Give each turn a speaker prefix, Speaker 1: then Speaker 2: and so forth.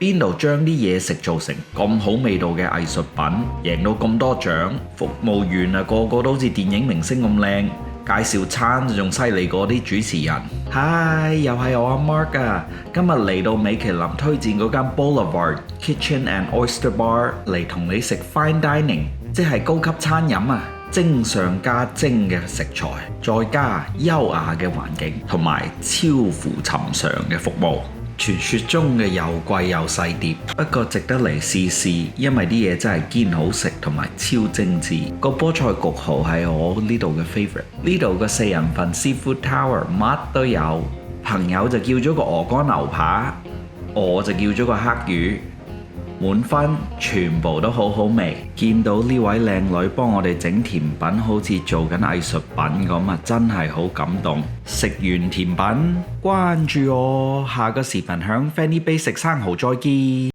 Speaker 1: 邊度將啲嘢食做成咁好味道嘅藝術品，贏到咁多獎，服務員啊個個都好似電影明星咁靚，介紹餐仲犀利過啲主持人。嗨，又係我阿 Mark 啊！今日嚟到米其林推薦嗰間 Boulevard Kitchen and Oyster Bar 嚟同你食 fine dining， 即係高級餐飲啊！精上加精嘅食材，再加優雅嘅環境，同埋超乎尋常嘅服務。傳說中嘅又貴又細碟，不過值得嚟試試，因為啲嘢真係堅好食同埋超精緻。個菠菜焗蠔係我呢度嘅 favourite， 呢度嘅4人份 Seafood Tower 乜都有。朋友就叫咗個鵝肝牛扒，我就叫咗個黑魚。滿分，全部都好好味。見到呢位靚女幫我哋整甜品，好似做緊藝術品咁啊，真係好感動。食完甜品，關注我，下個視頻響 Fanny Bay 食生蠔再見。